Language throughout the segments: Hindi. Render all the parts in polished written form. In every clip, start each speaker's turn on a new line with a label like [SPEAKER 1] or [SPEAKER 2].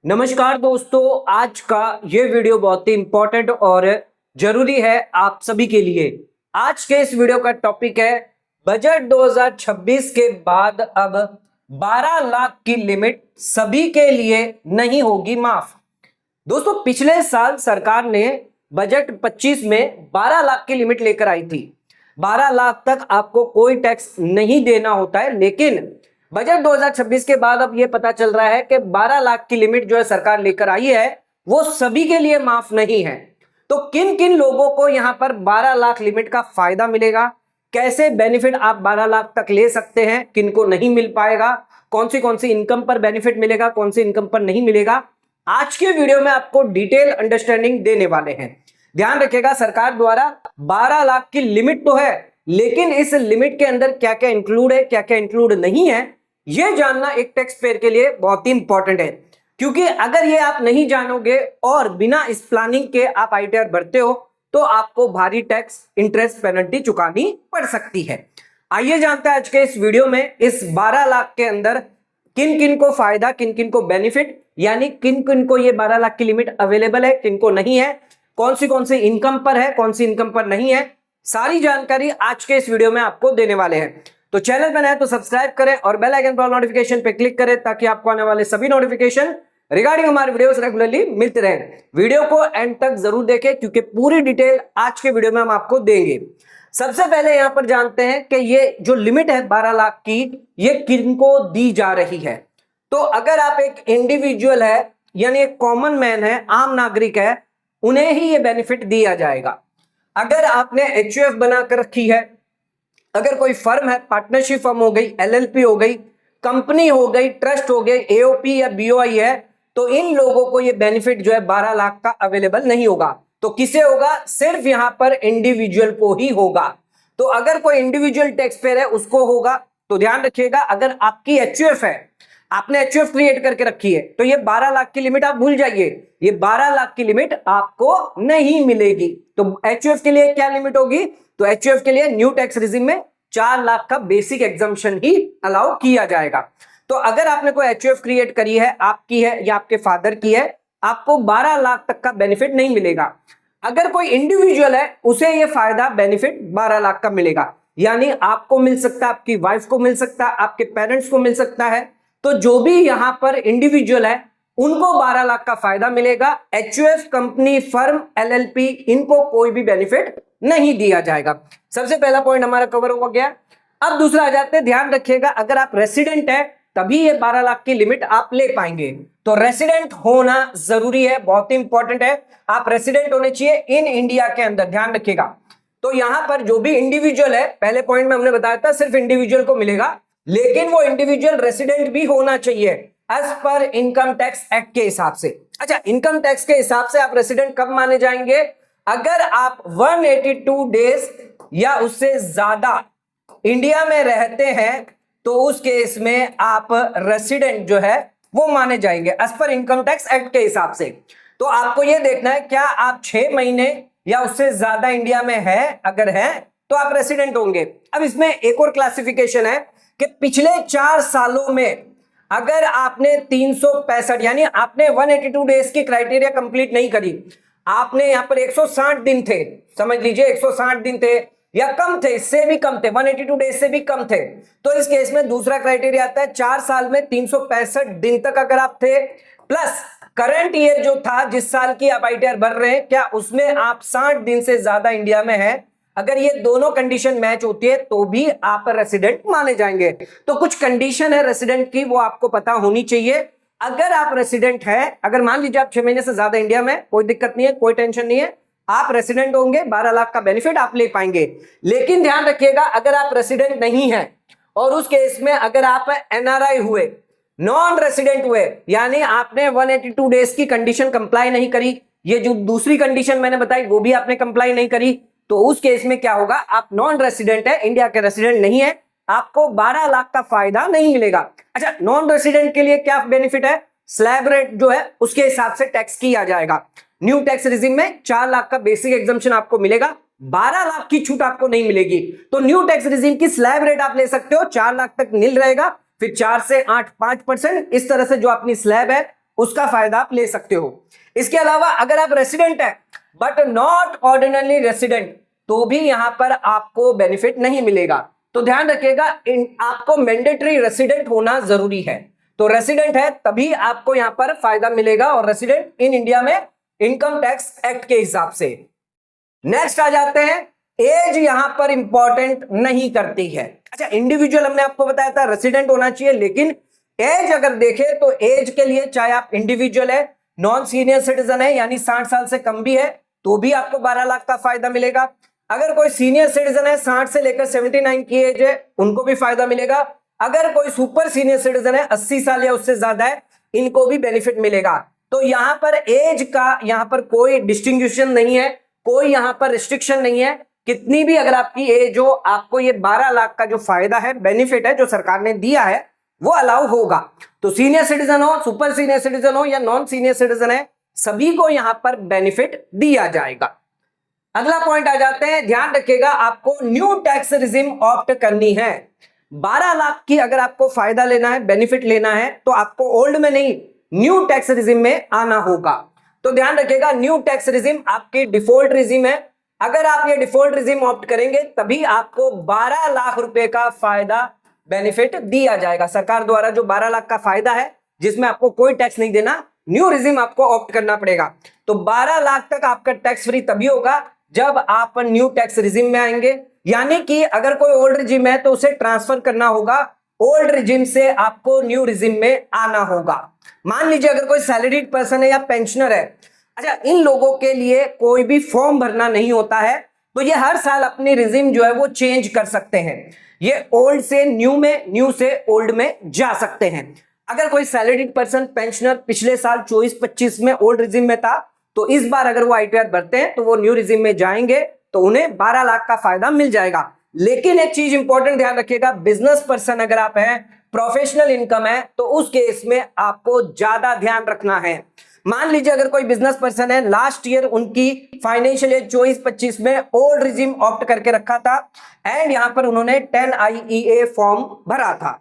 [SPEAKER 1] नमस्कार दोस्तों, आज का ये वीडियो बहुत ही इंपॉर्टेंट और जरूरी है आप सभी के लिए। आज के इस वीडियो का टॉपिक है बजट 2026 के बाद अब 12 लाख की लिमिट सभी के लिए नहीं होगी माफ। दोस्तों, पिछले साल सरकार ने बजट 25 में 12 लाख की लिमिट लेकर आई थी। 12 लाख तक आपको कोई टैक्स नहीं देना होता है, लेकिन बजट 2026 के बाद अब यह पता चल रहा है कि 12 लाख की लिमिट जो है सरकार लेकर आई है वो सभी के लिए माफ नहीं है। तो किन किन लोगों को यहां पर 12 लाख लिमिट का फायदा मिलेगा, कैसे बेनिफिट आप 12 लाख तक ले सकते हैं, किनको नहीं मिल पाएगा, कौन सी इनकम पर बेनिफिट मिलेगा, कौन सी इनकम पर नहीं मिलेगा, आज के वीडियो में आपको डिटेल अंडरस्टैंडिंग देने वाले हैं। ध्यान रखिएगा, सरकार द्वारा 12 लाख की लिमिट तो है, लेकिन इस लिमिट के अंदर क्या क्या इंक्लूड है, क्या क्या इंक्लूड नहीं है, यह जानना एक टैक्स पेयर के लिए बहुत ही इंपॉर्टेंट है। क्योंकि अगर ये आप नहीं जानोगे और बिना इस प्लानिंग के आप आईटीआर भरते हो तो आपको भारी टैक्स इंटरेस्ट पेनल्टी चुकानी पड़ सकती है। आइए जानते हैं आज के इस वीडियो में इस 12 लाख के अंदर किन किन को फायदा, किन किन को बेनिफिट, यानी किन किन को ये 12 लाख की लिमिट अवेलेबल है, किन को नहीं है, कौन सी इनकम पर है, कौन सी इनकम पर नहीं है। सारी जानकारी आज के इस वीडियो में आपको देने वाले हैं। तो चैनल पर नए तो सब्सक्राइब करें और बेल आइकन पर नोटिफिकेशन पे क्लिक करें ताकि आपको आने वाले सभी नोटिफिकेशन रिगार्डिंग हमारे वीडियोस रेगुलरली मिलते रहें। वीडियो को एंड तक जरूर देखें क्योंकि पूरी डिटेल आज के वीडियो में हम आपको देंगे। सबसे पहले यहां पर जानते हैं कि ये जो लिमिट है 12 लाख की, ये किनको दी जा रही है। तो अगर आप एक इंडिविजुअल है, यानी एक कॉमन मैन है, आम नागरिक है, उन्हें ही ये बेनिफिट दिया जाएगा। अगर आपने एचयूएफ बनाकर रखी है, अगर कोई फर्म है, पार्टनरशिप फर्म हो गई, एलएलपी हो गई, कंपनी हो गई, ट्रस्ट हो गई, एओपी या बीओआई है, तो इन लोगों को ये बेनिफिट जो है 12 लाख का अवेलेबल नहीं होगा। तो किसे होगा? सिर्फ यहां पर इंडिविजुअल को ही होगा। तो अगर कोई इंडिविजुअल टैक्स पेयर है उसको होगा। तो ध्यान रखिएगा, अगर आपकी एचयूएफ है, आपने एचयूएफ क्रिएट करके रखी है, तो ये 12 लाख की लिमिट आप भूल जाइए, ये 12 लाख की लिमिट आपको नहीं मिलेगी। तो एचयूएफ के लिए क्या लिमिट होगी? तो एचयूएफ के लिए न्यू टैक्स रिजिम में 4 लाख का बेसिक एग्जम्पशन ही अलाउ किया जाएगा। तो अगर आपने कोई एचयूएफ क्रिएट करी है, आपकी है या आपके फादर की है, आपको 12 लाख तक का बेनिफिट नहीं मिलेगा। अगर कोई इंडिविजुअल है, उसे यह फायदा बेनिफिट 12 लाख का मिलेगा, यानी आपको मिल सकता है, आपकी वाइफ को मिल सकता है, आपके पेरेंट्स को मिल सकता है। तो जो भी यहां पर इंडिविजुअल है उनको 12 लाख का फायदा मिलेगा। एचयूएफ, कंपनी, फर्म, एलएलपी, इनको कोई भी बेनिफिट नहीं दिया जाएगा। सबसे पहला पॉइंट हमारा कवर हो गया। अब दूसरा आ जाते हैं, ध्यान रखिएगा, अगर आप रेसिडेंट है तभी ये 12 लाख की लिमिट आप ले पाएंगे। तो रेसिडेंट होना जरूरी है, बहुत ही इंपॉर्टेंट है। आप रेसिडेंट होने चाहिए इन इंडिया के अंदर, ध्यान रखिएगा। तो यहां पर जो भी इंडिविजुअल है, पहले पॉइंट में हमने बताया था सिर्फ इंडिविजुअल को मिलेगा, लेकिन वो इंडिविजुअल रेसिडेंट भी होना चाहिए as per income tax act के हिसाब से। अच्छा, इनकम टैक्स के हिसाब से आप रेसिडेंट कब माने जाएंगे? अगर आप 182 डेज या उससे ज्यादा इंडिया में रहते हैं तो उस केस में आप रेसिडेंट जो है वो माने जाएंगे as per income tax act के हिसाब से। तो आपको यह देखना है क्या आप 6 महीने या उससे ज्यादा इंडिया में है, अगर है तो आप रेसिडेंट होंगे। अब इसमें एक और क्लासिफिकेशन है कि पिछले 4 सालों में अगर आपने 365 यानी आपने 182 डेज की क्राइटेरिया कंप्लीट नहीं करी, आपने यहां पर 160 दिन थे, समझ लीजिए 160 दिन थे या कम थे, इससे भी कम थे, 182 डेज से भी कम थे, तो इस केस में दूसरा क्राइटेरिया आता है 4 साल में 365 दिन तक अगर आप थे, प्लस करंट ईयर जो था, जिस साल की आप आईटीआर भर रहे हैं, क्या उसमें आप 60 दिन से ज्यादा इंडिया में है। अगर ये दोनों कंडीशन मैच होती है तो भी आप रेसिडेंट माने जाएंगे। तो कुछ कंडीशन है रेसिडेंट की, वो आपको पता होनी चाहिए। अगर आप रेसिडेंट है, अगर मान लीजिए आप 6 महीने से ज्यादा इंडिया में, कोई दिक्कत नहीं है, कोई टेंशन नहीं है, आप रेसिडेंट होंगे, 12 लाख का बेनिफिट आप ले पाएंगे। लेकिन ध्यान रखिएगा, अगर आप रेसिडेंट नहीं है और उस केस में अगर आप एनआरआई हुए, नॉन रेसिडेंट हुए, यानी आपने 182 डेज की कंडीशन कंप्लाई नहीं करी, ये जो दूसरी कंडीशन मैंने बताई वो भी आपने कंप्लाई नहीं करी, तो उस केस में क्या होगा? आप नॉन रेसिडेंट है, इंडिया के रेसिडेंट नहीं है, आपको 12 लाख का फायदा नहीं मिलेगा। अच्छा, नॉन रेसिडेंट के लिए क्या बेनिफिट है? स्लैब रेट जो है उसके हिसाब से टैक्स किया जाएगा। न्यू टैक्स रिजिम में 4 लाख का बेसिक एग्जम्पशन आपको मिलेगा, 12 लाख की छूट आपको नहीं मिलेगी। तो न्यू टैक्स रिजिम की स्लैब रेट आप ले सकते हो, 4 लाख तक नील रहेगा, फिर 4 से 8 5%, इस तरह से जो अपनी स्लैब है उसका फायदा आप ले सकते हो। इसके अलावा अगर आप रेसिडेंट है बट नॉट ऑर्डिनरी रेसिडेंट, तो भी यहां पर आपको बेनिफिट नहीं मिलेगा। तो ध्यान रखिएगा, आपको मैंडेटरी रेसिडेंट होना जरूरी है। तो रेसिडेंट है तभी आपको यहां पर फायदा मिलेगा, और रेसिडेंट इन इंडिया में इनकम टैक्स एक्ट के हिसाब से। नेक्स्ट आ जाते हैं, एज यहां पर इंपॉर्टेंट नहीं करती है। अच्छा, इंडिविजुअल हमने आपको बताया था रेसिडेंट होना चाहिए, लेकिन एज अगर देखें तो एज के लिए चाहे आप इंडिविजुअल है, नॉन सीनियर सिटीजन है यानी 60 साल से कम भी है, तो भी आपको 12 लाख का फायदा मिलेगा। अगर कोई सीनियर सिटीजन है, 60 से लेकर 79 की एज है, उनको भी फायदा मिलेगा। अगर कोई सुपर सीनियर सिटीजन है, 80 साल या उससे ज्यादा है, इनको भी बेनिफिट मिलेगा। तो यहां पर एज का यहां पर कोई डिस्टिंग्विशन नहीं है, कोई यहां पर रिस्ट्रिक्शन नहीं है। कितनी भी अगर आपकी एज हो, आपको ये 12 लाख का जो फायदा है, बेनिफिट है जो सरकार ने दिया है, वो अलाउ होगा। तो सीनियर सिटीजन हो, सुपर सीनियर सिटीजन हो या नॉन सीनियर सिटीजन है, सभी को यहां पर बेनिफिट दिया जाएगा। अगला पॉइंट आ जाते हैं, ध्यान रखिएगा आपको न्यू टैक्स रिजिम ऑप्ट करनी है। 12 लाख की अगर आपको फायदा लेना है, बेनिफिट लेना है, तो आपको ओल्ड में नहीं न्यू टैक्स रिजिम में आना होगा। तो ध्यान रखिएगा, न्यू टैक्स रिजिम आपकी डिफॉल्ट रिजिम है। अगर आप ये डिफॉल्ट रिजिम ऑप्ट करेंगे तभी आपको 12 लाख रुपए का फायदा बेनिफिट दिया जाएगा। सरकार द्वारा जो 12 लाख का फायदा है, जिसमें आपको कोई टैक्स नहीं देना, न्यू रिजिम आपको ऑप्ट करना पड़ेगा। तो 12 लाख तक आपका टैक्स फ्री तभी होगा जब आप न्यू टैक्स रिजिम में आएंगे। यानी कि अगर कोई ओल्ड रिजिम है तो उसे ट्रांसफर करना होगा, ओल्ड रिजिम से आपको न्यू रिजिम में आना होगा। मान लीजिए अगर कोई सैलरीड पर्सन है या पेंशनर है, अच्छा, इन लोगों के लिए कोई भी फॉर्म भरना नहीं होता है, तो ये हर साल अपनी रिजिम जो है वो चेंज कर सकते हैं। ये ओल्ड से न्यू में, न्यू से ओल्ड में जा सकते हैं। अगर कोई सैलरीड पर्सन पेंशनर पिछले साल 24-25 में ओल्ड रिजिम में था, तो इस बार अगर वो आईटीआर भरते हैं तो वो न्यू रिजिम में जाएंगे, तो उन्हें 12 लाख का फायदा मिल जाएगा। लेकिन एक चीज इंपॉर्टेंट ध्यान रखिएगा, बिजनेस पर्सन अगर आप हैं, प्रोफेशनल इनकम है, तो उस केस में आपको ज्यादा ध्यान रखना है। मान लीजिए अगर कोई बिजनेस पर्सन है, लास्ट ईयर उनकी फाइनेंशियल ईयर 24-25 में ओल्ड रिजिम ऑप्ट करके रखा था, एंड यहां पर उन्होंने 10 IEA फॉर्म भरा था।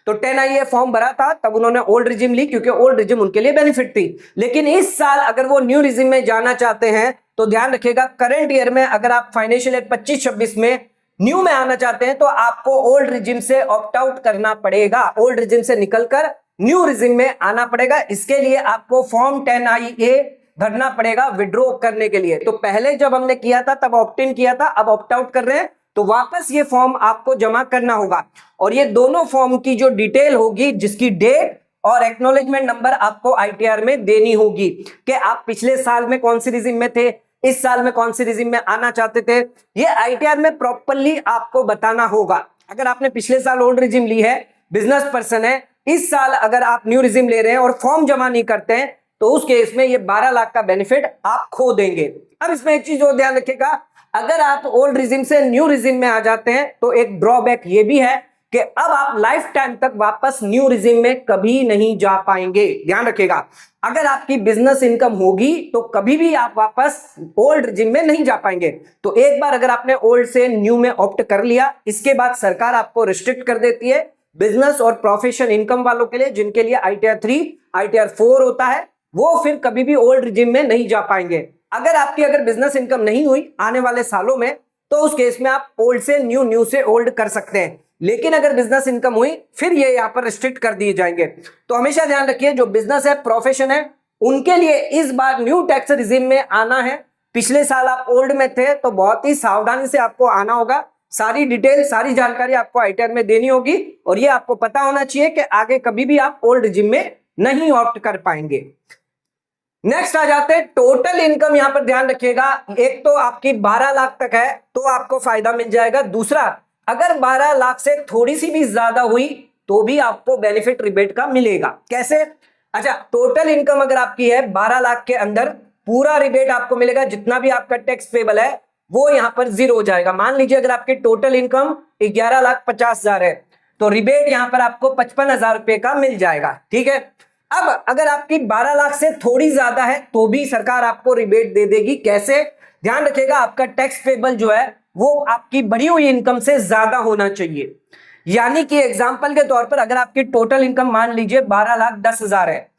[SPEAKER 1] तो 10 IEA फॉर्म भरा था, तब उन्होंने ओल्ड रिजिम ली क्योंकि ओल्ड रिजिम उनके लिए बेनिफिट थी। लेकिन इस साल अगर वो न्यू रिजिम में जाना चाहते हैं, तो ध्यान रखिएगा, करंट ईयर में अगर आप फाइनेंशियल ईयर 25-26 में न्यू में आना चाहते हैं, तो आपको ओल्ड रिजिम से ऑप्ट आउट करना पड़ेगा, ओल्ड रिजिम से निकलकर न्यू रिजिम में आना पड़ेगा। इसके लिए आपको फॉर्म 10 IEA भरना पड़ेगा विड्रॉ करने के लिए। तो पहले जब हमने किया था तब ऑप्ट इन किया था, अब ऑप्ट आउट कर रहे हैं, तो वापस ये फॉर्म आपको जमा करना होगा। और ये दोनों फॉर्म की जो डिटेल होगी, जिसकी डेट और एक्नॉलेजमेंट नंबर आपको आईटीआर में देनी होगी कि आप पिछले साल में कौन सी रिजिम में थे, इस साल में कौन सी रिजिम में आना चाहते थे, ये आईटीआर में प्रॉपर्ली आपको बताना होगा। अगर आपने पिछले साल ओल्ड रिजिम ली है, बिजनेस पर्सन है, इस साल अगर आप न्यू रिजिम ले रहे हैं और फॉर्म जमा नहीं करते हैं, तो उस केस में ये 12 लाख का बेनिफिट आप खो देंगे। अब इसमें एक चीज और ध्यान रखिएगा, अगर आप ओल्ड रिजिम से न्यू रिजिम में आ जाते हैं तो एक ड्रॉबैक ये भी है कि अब आप लाइफ टाइम तक वापस न्यू रिजिम में कभी नहीं जा पाएंगे। ध्यान रखिएगा, अगर आपकी बिजनेस इनकम होगी तो कभी भी आप वापस ओल्ड रिजिम में नहीं जा पाएंगे। तो एक बार अगर आपने ओल्ड से न्यू में ऑप्ट कर लिया, इसके बाद सरकार आपको रिस्ट्रिक्ट कर देती है बिजनेस और प्रोफेशन इनकम वालों के लिए, जिनके लिए ITR 3 ITR 4 होता है, वो फिर कभी भी ओल्ड रिजिम में नहीं जा पाएंगे। अगर बिजनेस इनकम नहीं हुई आने वाले सालों में, तो उस केस में आप ओल्ड से न्यू, न्यू से ओल्ड कर सकते हैं। लेकिन अगर बिजनेस इनकम हुई, फिर ये यहाँ पर रिस्ट्रिक्ट कर दिए जाएंगे। तो हमेशा ध्यान रखिए, जो बिजनेस है, प्रोफेशन है, उनके लिए इस बार न्यू टैक्स रिजिम में आना है। पिछले साल आप ओल्ड में थे तो बहुत ही सावधानी से आपको आना होगा, सारी डिटेल, सारी जानकारी आपको आईटीआर में देनी होगी, और ये आपको पता होना चाहिए कि आगे कभी भी आप ओल्ड रिजिम में नहीं ऑप्ट कर पाएंगे। नेक्स्ट आ जाते हैं टोटल इनकम। यहां पर ध्यान रखिएगा, एक तो आपकी 12 लाख तक है तो आपको फायदा मिल जाएगा। दूसरा, अगर 12 लाख से थोड़ी सी भी ज्यादा हुई तो भी आपको बेनिफिट रिबेट का मिलेगा। कैसे? अच्छा, टोटल इनकम अगर आपकी है 12 लाख के अंदर, पूरा रिबेट आपको मिलेगा, जितना भी आपका टैक्स पेबल है वो यहां पर जीरो हो जाएगा। मान लीजिए अगर आपकी टोटल इनकम 11,50,000 है, तो रिबेट यहां पर आपको 55,000 रुपए का मिल जाएगा। ठीक है, अब अगर आपकी 12 लाख से थोड़ी ज्यादा है तो भी सरकार आपको रिबेट दे देगी। कैसे? ध्यान रखिएगा, आपका टैक्स पेबल जो है वो आपकी बढ़ी हुई इनकम से ज्यादा होना चाहिए। यानी कि एग्जांपल के तौर पर अगर आपकी टोटल इनकम मान लीजिए 12,10,000 है,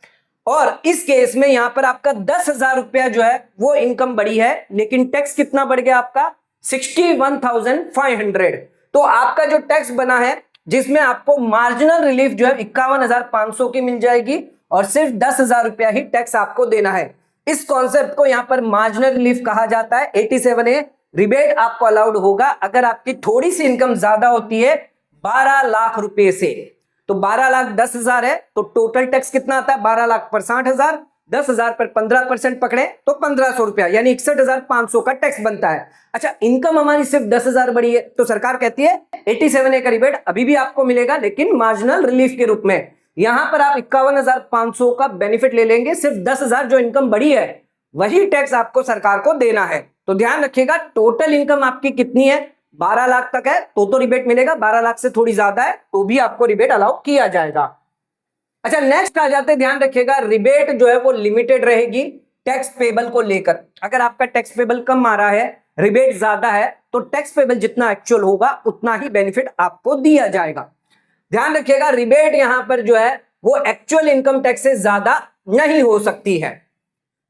[SPEAKER 1] और इस केस में यहां पर आपका 10,000 रुपया जो है वो इनकम बढ़ी है, लेकिन टैक्स कितना बढ़ गया आपका 61,500। तो आपका जो टैक्स बना है जिसमें आपको मार्जिनल रिलीफ जो है 51,500 की मिल जाएगी और सिर्फ 10,000 रुपया ही टैक्स आपको देना है। इस कॉन्सेप्ट को यहां पर मार्जिनल रिलीफ कहा जाता है। 87A रिबेट आपको अलाउड होगा अगर आपकी थोड़ी सी इनकम ज्यादा होती है 12 लाख रुपए से। तो 12 लाख 10,000 है तो टोटल टैक्स कितना आता है 12 लाख पर 60,000, 10,000 पर 15% पकड़े तो 1,500 रुपया यानी 61,500 का टैक्स बनता है। अच्छा, इनकम हमारी सिर्फ 10,000 बढ़ी है तो सरकार कहती है 87A का रिबेट अभी भी आपको मिलेगा लेकिन मार्जिनल रिलीफ के रूप में। यहां पर आप 51,500 का बेनिफिट ले लेंगे, सिर्फ 10,000 जो इनकम बढ़ी है वही टैक्स आपको सरकार को देना है। तो ध्यान रखिएगा टोटल इनकम आपकी कितनी है 12 लाख तक है तो रिबेट मिलेगा, 12 लाख से थोड़ी ज्यादा है तो भी आपको रिबेट अलाउ किया जाएगा। अच्छा, नेक्स्ट आ जाते हैं, ध्यान रखिएगा रिबेट जो है वो लिमिटेड रहेगी टैक्स पेबल को लेकर। अगर आपका टैक्स पेबल कम आ रहा है, रिबेट ज्यादा है तो टैक्स पेबल जितना एक्चुअल होगा उतना ही बेनिफिट आपको दिया जाएगा। ध्यान रखिएगा रिबेट यहां पर जो है वो एक्चुअल इनकम टैक्स से ज्यादा नहीं हो सकती है।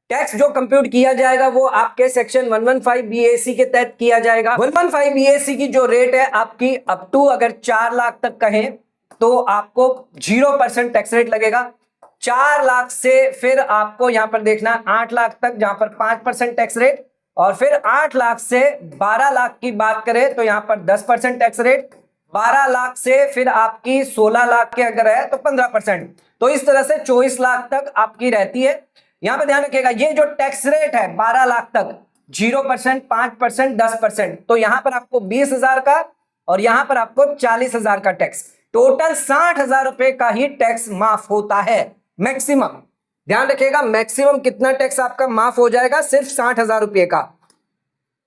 [SPEAKER 1] टैक्स जो कंप्यूट किया जाएगा वो आपके सेक्शन 115 BAC के तहत किया जाएगा। 115 BAC की जो रेट है आपकी अप टू अगर 4 लाख तक कहें तो आपको 0% टैक्स रेट लगेगा। 4 लाख से फिर आपको यहां पर देखना 8 लाख तक जहां पर 5% टैक्स रेट, और फिर 8 लाख से 12 लाख की बात करें तो यहां पर 10% टैक्स रेट, 12 लाख से फिर आपकी 16 लाख के अगर है तो 15%। तो इस तरह से 24 लाख तक आपकी रहती है। यहां पर ध्यान रखिएगा ये जो टैक्स रेट है 12 लाख तक 0%, 5%, 10%, तो यहां पर आपको 20,000 का और यहां पर आपको 40,000 का टैक्स, टोटल 60,000 रुपए का ही टैक्स माफ होता है मैक्सिमम। ध्यान रखिएगा मैक्सिमम कितना टैक्स आपका माफ हो जाएगा, सिर्फ 60,000 रुपए का।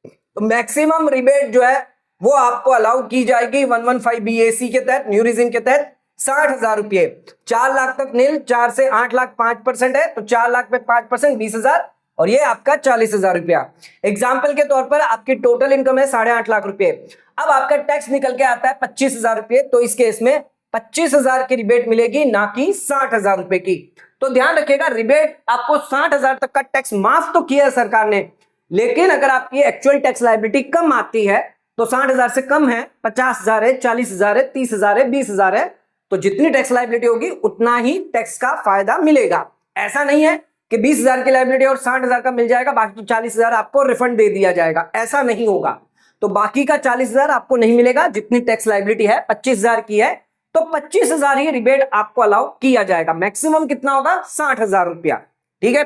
[SPEAKER 1] तो मैक्सिमम रिबेट जो है वो आपको अलाउ की जाएगी 115 BAC के तहत, न्यू रिजिम के तहत 60,000 रुपए। 4 लाख तक नील, 4 से 8 लाख 5% है तो 4 लाख पे 5% 20,000 और ये आपका 40,000 रुपया। एग्जाम्पल के तौर पर आपकी टोटल इनकम है 8.5 लाख रुपए, अब आपका टैक्स निकल के आता है 25,000 रुपए, तो इस केस में 25,000 की रिबेट मिलेगी ना कि 60,000 रुपए की। तो ध्यान रखिएगा रिबेट आपको 60,000 तक का टैक्स माफ तो किया है सरकार ने, लेकिन अगर आपकी एक्चुअल टैक्स लायबिलिटी कम आती है तो 60,000 से कम है, 50,000 है, 40,000 है, 30,000 है, 20,000 है, तो जितनी टैक्स लायबिलिटी होगी उतना ही टैक्स का फायदा मिलेगा। ऐसा नहीं है कि 20,000 की लायबिलिटी और 60,000 का मिल जाएगा बाकी तो 40,000 आपको रिफंड दे दिया जाएगा, ऐसा नहीं होगा। तो बाकी का 40,000 आपको नहीं मिलेगा, जितनी टैक्स लायबिलिटी है 25,000 की है तो 25,000 ही रिबेट आपको अलाउ किया जाएगा। मैक्सिमम कितना होगा 60,000 रुपया। ठीक है,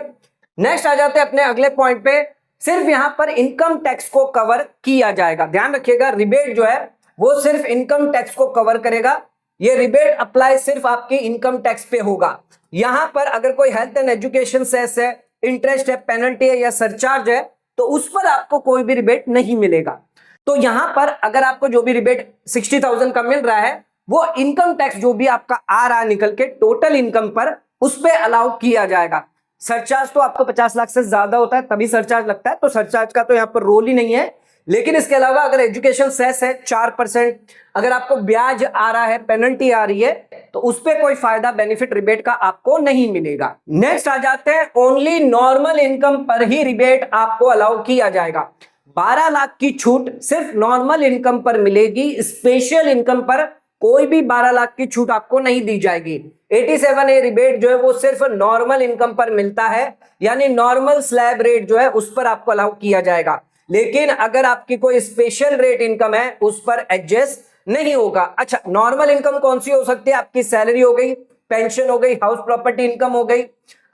[SPEAKER 1] नेक्स्ट आ जाते हैं अपने अगले पॉइंट पे। सिर्फ यहां पर इनकम टैक्स को कवर किया जाएगा। ध्यान रखिएगा रिबेट जो है वो सिर्फ इनकम टैक्स को कवर करेगा। ये रिबेट अप्लाई सिर्फ आपकी इनकम टैक्स पे होगा। यहां पर अगर कोई हेल्थ एंड एजुकेशन सेस है, इंटरेस्ट है, पेनल्टी है या सरचार्ज है तो उस पर आपको कोई भी रिबेट नहीं मिलेगा। तो यहां पर अगर आपको जो भी रिबेट 60,000 का मिल रहा है वो इनकम टैक्स जो भी आपका आ रहा है निकल के टोटल इनकम पर उस पर अलाउ किया जाएगा। सरचार्ज तो आपको 50 लाख से ज्यादा होता है तभी सरचार्ज लगता है, तो सरचार्ज का तो यहां पर रोल ही नहीं है। लेकिन इसके अलावा अगर एजुकेशन सेस है 4%, अगर आपको ब्याज आ रहा है, पेनल्टी आ रही है तो उस पर कोई फायदा बेनिफिट रिबेट का आपको नहीं मिलेगा। नेक्स्ट आ जाते हैं ओनली नॉर्मल इनकम पर ही रिबेट आपको अलाउ किया जाएगा। 12 लाख की छूट सिर्फ नॉर्मल इनकम पर मिलेगी, स्पेशल इनकम पर कोई भी 12 लाख की छूट आपको नहीं दी जाएगी। 87A रिबेट जो है वो सिर्फ नॉर्मल इनकम पर मिलता है, यानी नॉर्मल स्लैब रेट जो है उस पर आपको अलाउ किया जाएगा। लेकिन अगर आपकी कोई स्पेशल रेट इनकम है उस पर एडजस्ट नहीं होगा। अच्छा, नॉर्मल इनकम कौन सी हो सकती है? आपकी सैलरी हो गई, पेंशन हो गई, हाउस प्रॉपर्टी इनकम हो गई,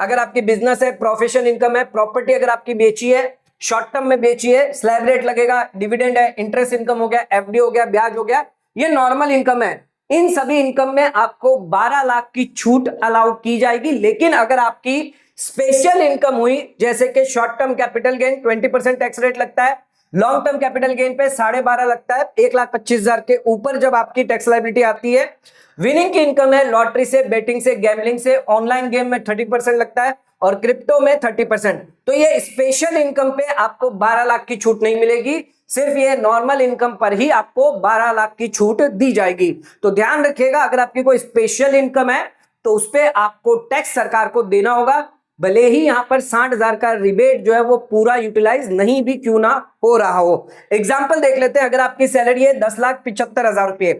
[SPEAKER 1] अगर आपकी बिजनेस है, प्रोफेशन इनकम है, प्रॉपर्टी अगर आपकी बेची है, शॉर्ट टर्म में बेची है, स्लैब रेट लगेगा, डिविडेंड है, इंटरेस्ट इनकम हो गया, एफडी हो गया, ब्याज हो गया, ये नॉर्मल इनकम है। इन सभी इनकम में आपको 12 लाख की छूट अलाउ की जाएगी। लेकिन अगर आपकी स्पेशल इनकम हुई, जैसे कि short term capital gain 20% tax rate लगता है, लॉन्ग टर्म कैपिटल गेन पे 12.5 लगता है, 1,25,000 के ऊपर जब आपकी टैक्स लायबिलिटी आती है। विनिंग की इनकम है लॉटरी से, बेटिंग से, गैम्बलिंग से, ऑनलाइन गेम में 30% लगता है और क्रिप्टो में 30%। तो ये स्पेशल इनकम पे आपको 12 लाख की छूट नहीं मिलेगी, सिर्फ ये नॉर्मल इनकम पर ही आपको 12 लाख की छूट दी जाएगी। तो ध्यान रखिएगा अगर आपकी कोई स्पेशल इनकम है तो उस पे आपको टैक्स सरकार को देना होगा, भले ही यहां पर 60,000 का रिबेट जो है वो पूरा यूटिलाइज नहीं भी क्यों ना हो रहा हो। एग्जाम्पल देख लेते हैं, अगर आपकी सैलरी है 10,75,000 रुपए,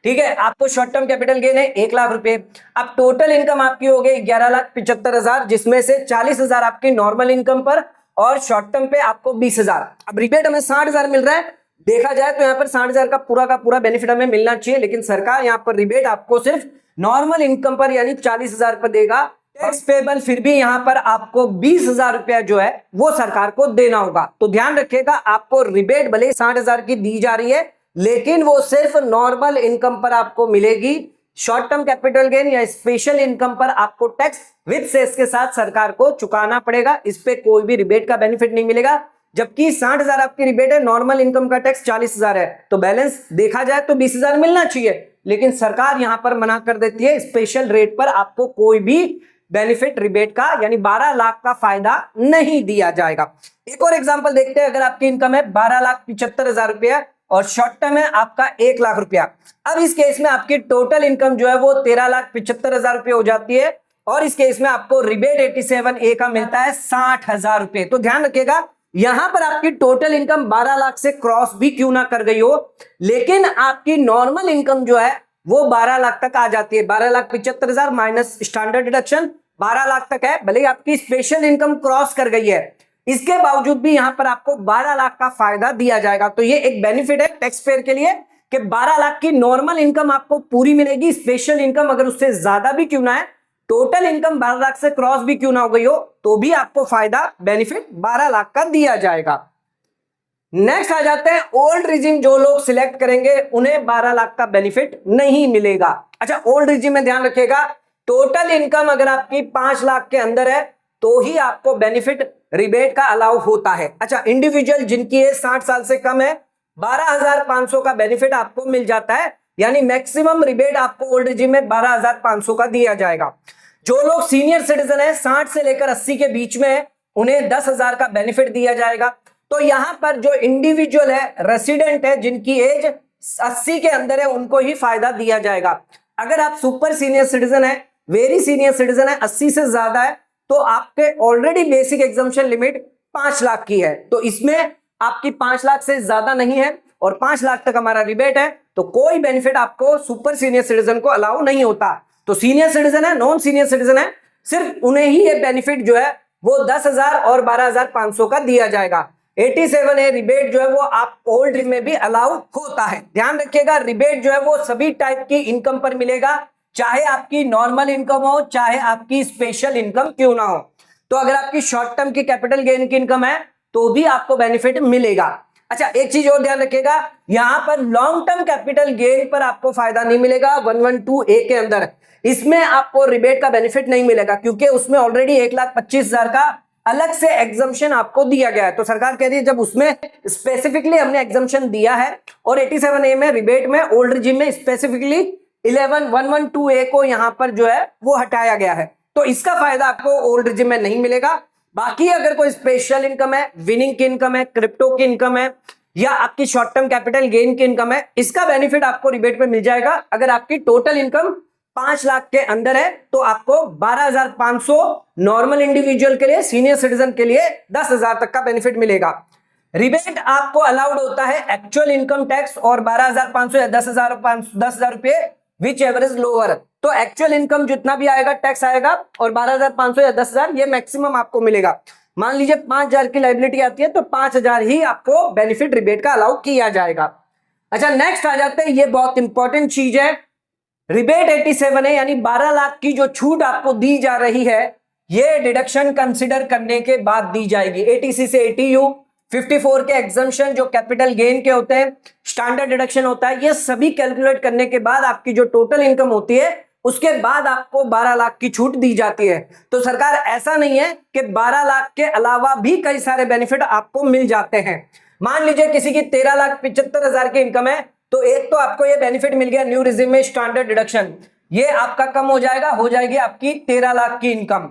[SPEAKER 1] ठीक है, आपको शॉर्ट टर्म कैपिटल गेन है 1,00,000 रुपए, अब टोटल इनकम आपकी हो गई 11,75,000, जिसमें से 40,000 आपकी नॉर्मल इनकम पर और शॉर्ट टर्म पे आपको 20,000। अब रिबेट हमें 60,000 मिल रहा है, देखा जाए तो यहाँ पर 60,000 का पूरा बेनिफिट हमें मिलना चाहिए, लेकिन सरकार यहाँ पर रिबेट आपको सिर्फ नॉर्मल इनकम पर यानी 40,000 पर देगा। टैक्स पेबल फिर भी यहाँ पर आपको 20,000 रुपया जो है वो सरकार को देना होगा। तो ध्यान रखिएगा, आपको रिबेट भले 60,000 की दी जा रही है, लेकिन वो सिर्फ नॉर्मल इनकम पर आपको मिलेगी। शॉर्ट टर्म कैपिटल गेन या स्पेशल इनकम पर आपको टैक्स विद सेस के साथ सरकार को चुकाना पड़ेगा, इस पे कोई भी रिबेट का बेनिफिट नहीं मिलेगा। जबकि 60,000 आपकी रिबेट है, नॉर्मल इनकम का टैक्स 40,000 है, तो बैलेंस देखा जाए तो 20,000 मिलना चाहिए, लेकिन सरकार यहां पर मना कर देती है, स्पेशल रेट पर आपको कोई भी बेनिफिट रिबेट का यानी 12 लाख का फायदा नहीं दिया जाएगा। एक और एग्जांपल देखते हैं, अगर आपकी इनकम है 12,75,000 रुपया और शॉर्ट टर्म है आपका 1,00,000 रुपया। अब इस केस में आपकी टोटल इनकम जो है वो 13,75,000 रुपये हो जाती है, और इस केस में आपको रिबेट 87A का मिलता है 60,000 रुपये। तो ध्यान रखिएगा, यहां पर आपकी टोटल इनकम 12 लाख से क्रॉस भी क्यों ना कर गई हो, लेकिन आपकी नॉर्मल इनकम जो है वो 12 लाख तक आ जाती है। 12,75,000 माइनस स्टैंडर्ड डिडक्शन 12 लाख तक है, भले ही आपकी स्पेशल इनकम क्रॉस कर गई है, इसके बावजूद भी यहां पर आपको 12 लाख का फायदा दिया जाएगा। तो ये एक बेनिफिट है टैक्स पेयर के लिए कि 12 लाख की नॉर्मल इनकम आपको पूरी मिलेगी, स्पेशल इनकम अगर उससे ज्यादा भी क्यों ना है, टोटल इनकम 12 लाख से क्रॉस भी क्यों ना हो गई हो, तो भी आपको फायदा बेनिफिट 12 लाख का दिया जाएगा। नेक्स्ट आ जाते हैं, ओल्ड रिजिम जो लोग सिलेक्ट करेंगे उन्हें 12 लाख का बेनिफिट नहीं मिलेगा। अच्छा, ओल्ड रिजिम में ध्यान रखिएगा, टोटल इनकम अगर आपकी 5 लाख के अंदर है तो ही आपको बेनिफिट रिबेट का अलाउ होता है। अच्छा, इंडिविजुअल जिनकी एज 60 साल से कम है 12,500 का बेनिफिट आपको मिल जाता है, यानी मैक्सिमम रिबेट आपको ओल्ड रिजिम में 12,500 का दिया जाएगा। जो लोग सीनियर सिटीजन है 60 से लेकर 80 के बीच में है, उन्हें 10,000 का बेनिफिट दिया जाएगा। तो यहां पर जो इंडिविजुअल है, रेसिडेंट है, जिनकी एज 80 के अंदर है, उनको ही फायदा दिया जाएगा। अगर आप सुपर सीनियर सिटीजन है, वेरी सीनियर सिटीजन है, 80 से ज्यादा है, तो आपके already basic exemption limit 5 lakh की है, तो इसमें आपकी 5 लाख से ज्यादा नहीं है और 5 लाख तक हमारा रिबेट है, तो कोई बेनिफिट आपको सुपर सीनियर सिटीजन को अलाउ नहीं होता। तो सीनियर सिटीजन है, नॉन सीनियर सिटीजन है, सिर्फ उन्हें ही ये बेनिफिट जो है वो 10,000 और 12,500 का दिया जाएगा। 87A रिबेट जो है वो आप ओल्ड में भी अलाउ होता है। ध्यान रखिएगा, रिबेट जो है वो सभी टाइप की इनकम पर मिलेगा, चाहे आपकी नॉर्मल इनकम हो, चाहे आपकी स्पेशल इनकम क्यों ना हो। तो अगर आपकी शॉर्ट टर्म की कैपिटल गेन की इनकम है तो भी आपको बेनिफिट मिलेगा। अच्छा, एक चीज और ध्यान रखिएगा, यहां पर लॉन्ग टर्म कैपिटल गेन पर आपको फायदा नहीं मिलेगा 112A के अंदर, इसमें आपको रिबेट का बेनिफिट नहीं मिलेगा, क्योंकि उसमें ऑलरेडी 1,25,000 का अलग से एग्जम्पशन आपको दिया गया है। तो सरकार कह रही है जब उसमें स्पेसिफिकली हमने एग्जम्पशन दिया है और 87A में रिबेट में ओल्ड रिजिम में स्पेसिफिकली 112A को यहां पर जो है वो हटाया गया है, तो इसका फायदा आपको ओल्ड रिजिम में नहीं मिलेगा। बाकी अगर कोई स्पेशल इनकम है, विनिंग की इनकम है, क्रिप्टो की इनकम है, या आपकी शॉर्ट टर्म कैपिटल गेन की इनकम है, इसका बेनिफिट आपको रिबेट में मिल जाएगा। अगर आपकी टोटल इनकम 5 लाख के अंदर है तो आपको 12,500 नॉर्मल इंडिविजुअल के लिए, सीनियर सिटीजन के लिए 10,000 तक का बेनिफिट मिलेगा। रिबेट आपको अलाउड होता है एक्चुअल इनकम टैक्स और 12,500 या 10,000 रुपए विच एवर इज लोअर। तो एक्चुअल इनकम जितना भी आएगा टैक्स आएगा, और 12,500 या 10,000 ये मैक्सिमम आपको मिलेगा। मान लीजिए 5,000 की लाइबिलिटी आती है तो 5,000 ही आपको बेनिफिट रिबेट का अलाउ किया जाएगा। अच्छा, नेक्स्ट आ जाते हैं, ये बहुत इंपॉर्टेंट चीज है, रिबेट 87 है, यानी 12 लाख की जो छूट आपको दी जा रही है ये डिडक्शन कंसिडर करने के बाद दी जाएगी। ATC से ATU, 54 के एग्जम्पशन जो कैपिटल गेन के होते हैं, स्टैंडर्ड डिडक्शन होता है, ये सभी कैलकुलेट करने के बाद आपकी जो टोटल इनकम होती है उसके बाद आपको 12 लाख की छूट दी जाती है। तो सरकार, ऐसा नहीं है कि 12 लाख के अलावा भी कई सारे बेनिफिट आपको मिल जाते हैं। मान लीजिए किसी की 13,75,000 की इनकम है, तो एक तो आपको ये बेनिफिट मिल गया न्यू रिजिम में स्टैंडर्ड डिडक्शन, ये आपका कम हो जाएगा, हो जाएगी आपकी 13 लाख की इनकम।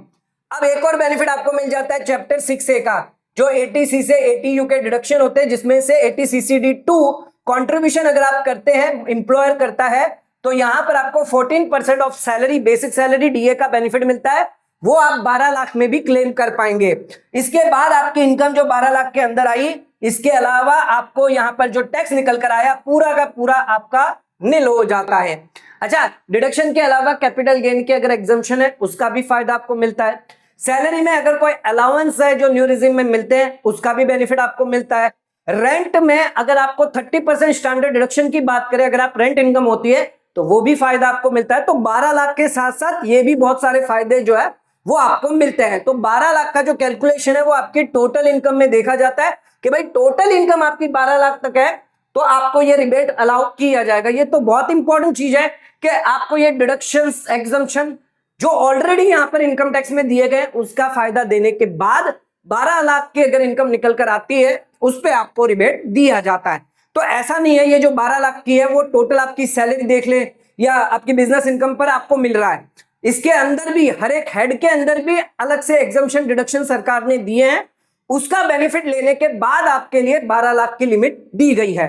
[SPEAKER 1] अब एक और बेनिफिट आपको मिल जाता है चैप्टर 6A का, जो ATC से ATU के डिडक्शन होते हैं, जिसमें से ATCCD2 कंट्रीब्यूशन अगर आप करते हैं, एम्प्लॉयर करता है, तो यहां पर आपको 14% of salary, basic salary DA का बेनिफिट मिलता है, वो आप 12 लाख में भी क्लेम कर पाएंगे। इसके बाद आपकी इनकम जो 12 लाख के अंदर आई, इसके अलावा आपको यहां पर जो टैक्स निकल कर आया पूरा का पूरा आपका नील हो जाता है। अच्छा, डिडक्शन के अलावा कैपिटल गेन के अगर एग्जम्पशन है उसका भी फायदा आपको मिलता है। सैलरी में अगर कोई अलाउंस है जो न्यू रिजिम में मिलते हैं उसका भी बेनिफिट आपको मिलता है। रेंट में अगर आपको 30% स्टैंडर्ड डिडक्शन की बात करें, अगर आप रेंट इनकम होती है तो वो भी फायदा आपको मिलता है। तो 12 लाख के साथ साथ ये भी बहुत सारे फायदे जो है वो आपको मिलते हैं। तो 12 लाख का जो कैलकुलेशन है वो आपकी टोटल इनकम में देखा जाता है कि भाई टोटल इनकम आपकी 12 लाख तक है तो आपको ये रिबेट अलाउ किया जाएगा। ये तो बहुत इंपॉर्टेंट चीज है कि आपको ये डिडक्शंस, एग्जम्पशन जो ऑलरेडी यहां पर इनकम टैक्स में दिए गए उसका फायदा देने के बाद 12 लाख की अगर इनकम निकल कर आती है उस पर आपको रिबेट दिया जाता है। तो ऐसा नहीं है ये जो 12 लाख की है वो टोटल आपकी सैलरी देख ले या आपकी बिजनेस इनकम पर आपको मिल रहा है। इसके अंदर भी हर एक हेड के अंदर भी अलग से एग्जम्पशन, डिडक्शन सरकार ने दिए हैं, उसका बेनिफिट लेने के बाद आपके लिए 12 लाख की लिमिट दी गई है।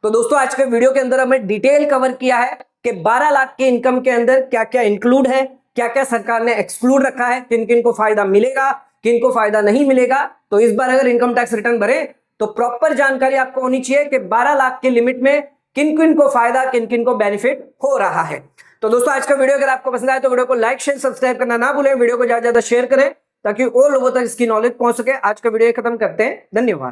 [SPEAKER 1] तो दोस्तों आज के वीडियो के अंदर हमने डिटेल कवर किया है कि 12 लाख की इनकम के अंदर क्या क्या इंक्लूड है, क्या क्या सरकार ने एक्सक्लूड रखा है, किन किन को फायदा मिलेगा, किन को फायदा नहीं मिलेगा। तो इस बार अगर इनकम टैक्स रिटर्न भरे तो प्रॉपर जानकारी आपको होनी चाहिए कि 12 लाख की लिमिट में किन किन को फायदा, किन किन को बेनिफिट हो रहा है। तो दोस्तों आज का वीडियो अगर आपको पसंद आए तो वीडियो को लाइक, शेयर, सब्सक्राइब करना ना भूलें। वीडियो को ज्यादा से ज्यादा शेयर करें ताकि और लोगों तक इसकी नॉलेज पहुंच सके। आज का वीडियो खत्म करते हैं, धन्यवाद।